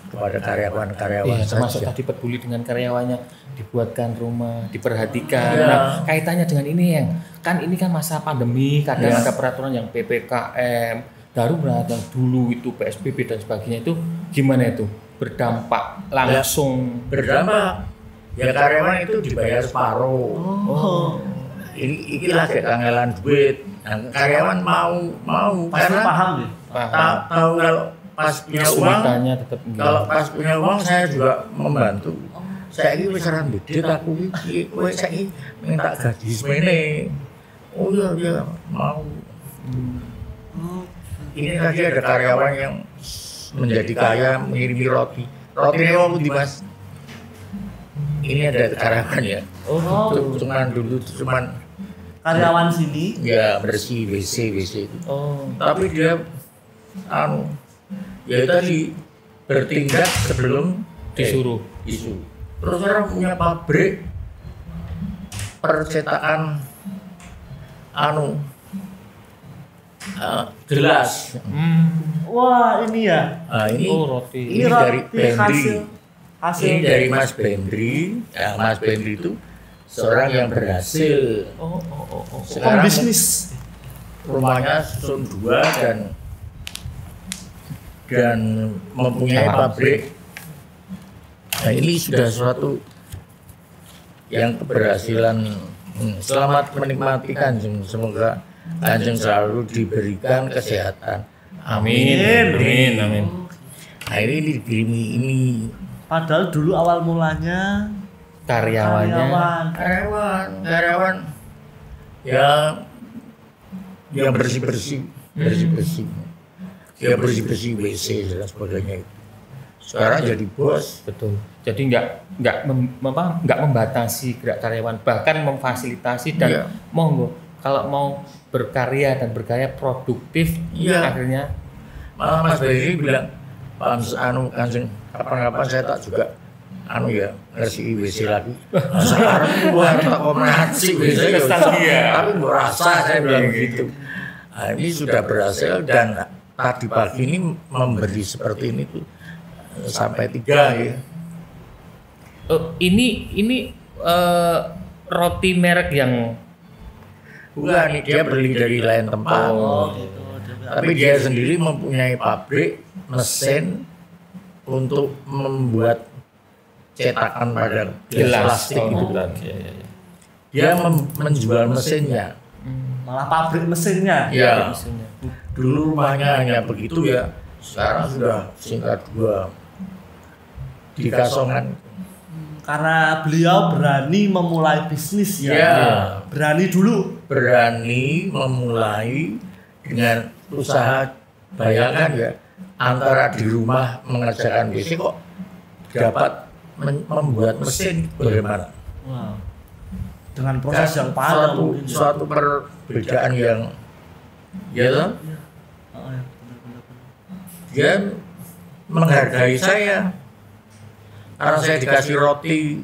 kepada karyawan-karyawan
termasuk
saja.
tadi peduli dengan karyawannya, dibuatkan rumah, diperhatikan. Nah, kaitannya dengan ini yang kan ini kan masa pandemi, kadang ada peraturan yang PPKM darurat yang dulu itu PSBB dan sebagainya itu gimana itu berdampak langsung?
Berdampak. Ya karyawan itu dibayar separuh. Ini lagi kangelan duit. Nah, karyawan mau
Pasti
karena
paham ya.
tahu kalau pas punya uang,
Kesulitannya tetap
kalau pas punya uang saya juga membantu. Saya ini wis ora ndedit aku iki, kowe saiki minta gaji semene. Oh iya mau. Ini tadi ada karyawan yang menjadi kaya mengirimi roti. Rotinya mau di Mas. Ini ada karyawan ya. Cuman dulu cuman
Karyawan sini.
ya bersih WC itu. Tapi dia ya tadi bertindak sebelum
disuruh.
Terus orang punya pabrik percetakan gelas.
Wah, ini ya.
Ini
Roti.
ini dari Bendri.
Hasil
Ini dari Mas Bendri. Ya, Mas Bendri itu seorang yang berhasil. Sekarang
bisnis.
rumahnya susun 2 dan mempunyai pabrik. Nah, ini sudah suatu yang keberhasilan. Selamat menikmati Kanjeng. Semoga Kanjeng selalu diberikan kesehatan.
Amin.
Nah, ini dikirimi ini
Padahal dulu awal mulanya
Karyawan.
ya bersih WC dan sebagainya itu. Sekarang jadi bos.
Betul. Jadi nggak membatasi gerak karyawan, bahkan memfasilitasi dan monggo kalau mau berkarya dan berkarya produktif akhirnya
Malah Mas Beri bilang, Pak Kanjeng, kapan-kapan saya tak juga ngersi WC lagi. Sekarang gua tak komunikasi WC tapi merasa saya bilang begitu. Nah, ini sudah berhasil dan tadi pagi ini memberi seperti ini tuh sampai 3 ya.
Ini roti merek yang
Bukan, dia beli dari lain tempat.
gitu.
Tapi dia sendiri mempunyai pabrik mesin untuk membuat cetakan pada gelas plastik itu. Dia menjual mesinnya.
Malah pabrik mesinnya.
Ya. Dulu rumahnya hanya begitu ya. Sekarang sudah singkat 2 di Kasongan.
Karena beliau berani memulai bisnis ya.
Ya.
Berani dulu.
Berani memulai dengan usaha. Bayangkan ya, antara di rumah mengerjakan WC kok dapat membuat mesin bagaimana?
Wow. Dengan proses yang panjang.
Suatu perbedaan yang dia menghargai saya karena saya dikasih roti.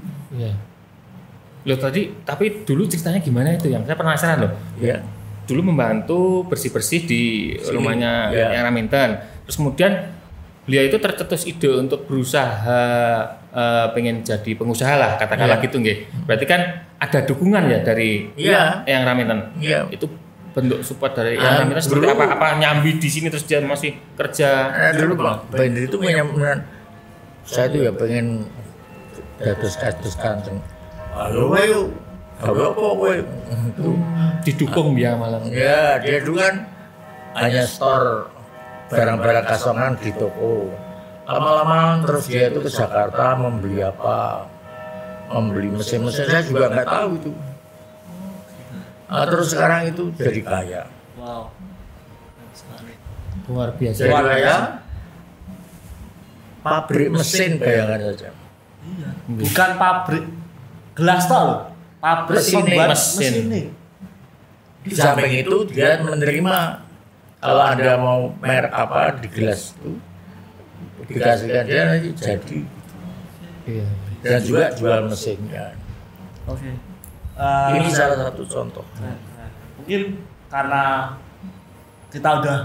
Loh tadi, tapi dulu ceritanya gimana itu yang saya penasaran loh.
Ya.
Dulu membantu bersih-bersih di rumahnya yang Raminten. Terus kemudian beliau itu tercetus ide untuk berusaha pengen jadi pengusaha lah katakanlah gitu nggih. Berarti kan ada dukungan ya dari yang Raminten.
Iya.
Itu bentuk support dari yang Raminten seperti apa nyambi di sini terus dia masih kerja.
Dulu Pak Bender itu saya tuh ya pengen dados Kanjeng. Halo ayo. Apa kowe?
Didukung dia malah.
Ya, dia dulu kan hanya store barang-barang Kasongan di toko. Lama-lama terus dia itu ke Jakarta membeli apa? Membeli mesin-mesin, saya juga nggak tahu itu. Terus sekarang itu jadi kaya.
Wow.
Luar biasa.
Jadi kaya. Pabrik mesin bayangan saja.
Iya. Bukan pabrik gelas toh, pabrik pembuat mesin.
Di samping itu dia menerima kalau Anda mau merek apa di gelas itu dikasihkan dia nanti jadi. Dan juga jual mesinnya.
Oke.
Ini salah satu contoh.
Mungkin karena kita udah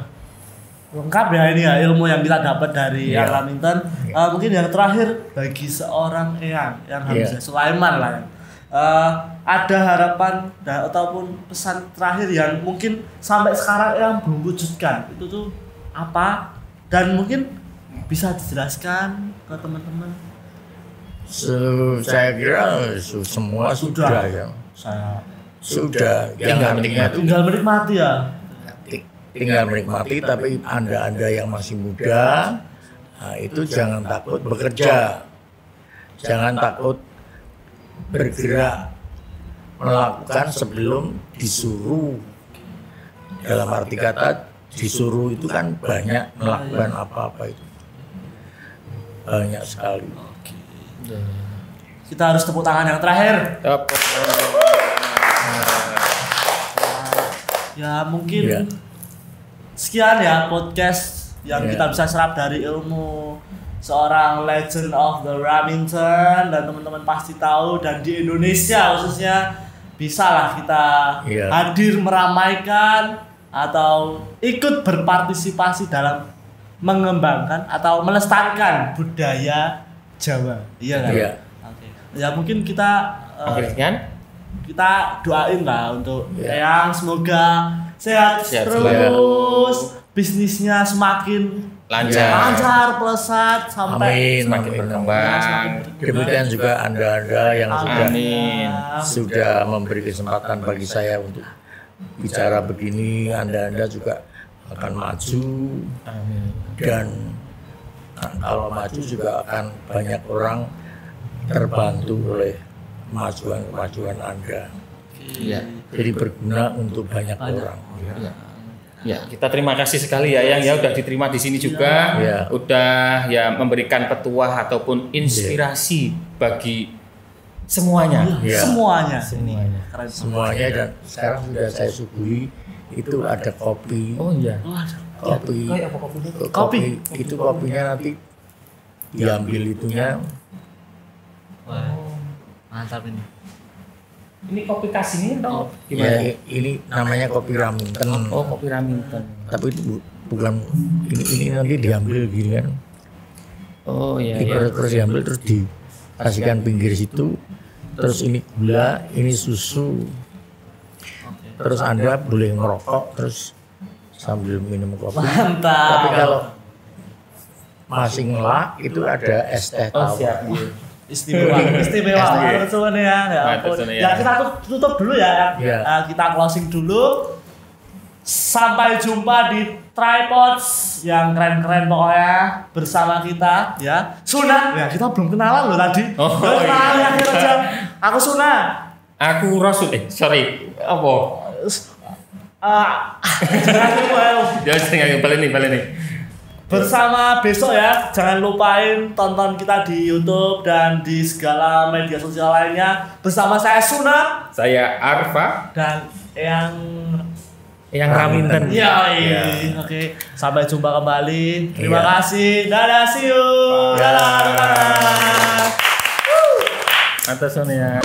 lengkap ya ini ya ilmu yang kita dapat dari Eyang Raminten. Mungkin yang terakhir bagi seorang Eyang Hamzah Sulaiman lah ya. Ada harapan ataupun pesan terakhir yang mungkin sampai sekarang Eyang belum wujudkan itu tuh apa, dan mungkin bisa dijelaskan ke teman-teman.
Saya kira semua sudah ya. Sudah.
Tinggal menikmati ya.
Tinggal menikmati, tapi anda yang masih muda, nah itu jangan takut bekerja, jangan takut bergerak, melakukan sebelum disuruh. Dalam arti kata disuruh itu kan banyak, melakukan apa-apa itu banyak sekali.
Kita harus tepuk tangan yang terakhir. Ya mungkin sekian ya podcast yang kita bisa serap dari ilmu seorang legend of the Raminten, dan teman-teman pasti tahu, dan di Indonesia khususnya bisalah kita hadir meramaikan atau ikut berpartisipasi dalam mengembangkan atau melestarikan budaya Jawa. Iya kan?
Iya.
Oke. Ya mungkin kita kita doain lah untuk Eyang, semoga sehat terus, bisnisnya semakin lancar, pesat sampai
semakin berkembang.
Demikian juga anda yang sudah memberi kesempatan bagi saya untuk bicara begini. Anda juga akan maju. Dan kalau maju juga akan banyak orang terbantu oleh kemajuan Anda. Jadi berguna untuk banyak orang.
Ya, kita terima kasih sekali ya yang udah diterima di sini juga, udah ya memberikan petuah ataupun inspirasi bagi semuanya.
Semuanya, dan sekarang sudah saya suguhi itu ada kopi. Kopi itu kopinya nanti diambil itunya.
Mantap ini.
Ini kopi khas ini atau
gimana? Ya, ini namanya kopi Raminten.
Oh, kopi Raminten.
Tapi itu bukan ini nanti diambil gini kan.
Oh iya.
Terus diambil terus dikasihkan pinggir situ. Terus ini gula, ini susu. Terus Anda boleh ngerokok terus sambil minum kopi.
Mantap.
Tapi kalau masih ngelak itu ada es teh tawar.
Istimewa semuanya ya. Kita tutup dulu ya. Kita closing dulu. Sampai jumpa di Tripods yang keren-keren pokoknya bersama kita ya. Suna. Ya, kita belum kenalan loh tadi. Kenalan aja. Aku Suna.
Aku Rasul. Sorry. Apa? Jangan balik nih.
Bersama besok ya, jangan lupain tonton kita di YouTube dan di segala media sosial lainnya. Bersama saya Suna,
saya Arfa,
dan
Eyang Raminten.
Oke, sampai jumpa kembali. Terima kasih. Dadah, see you. Dadah.
Atas Sonia.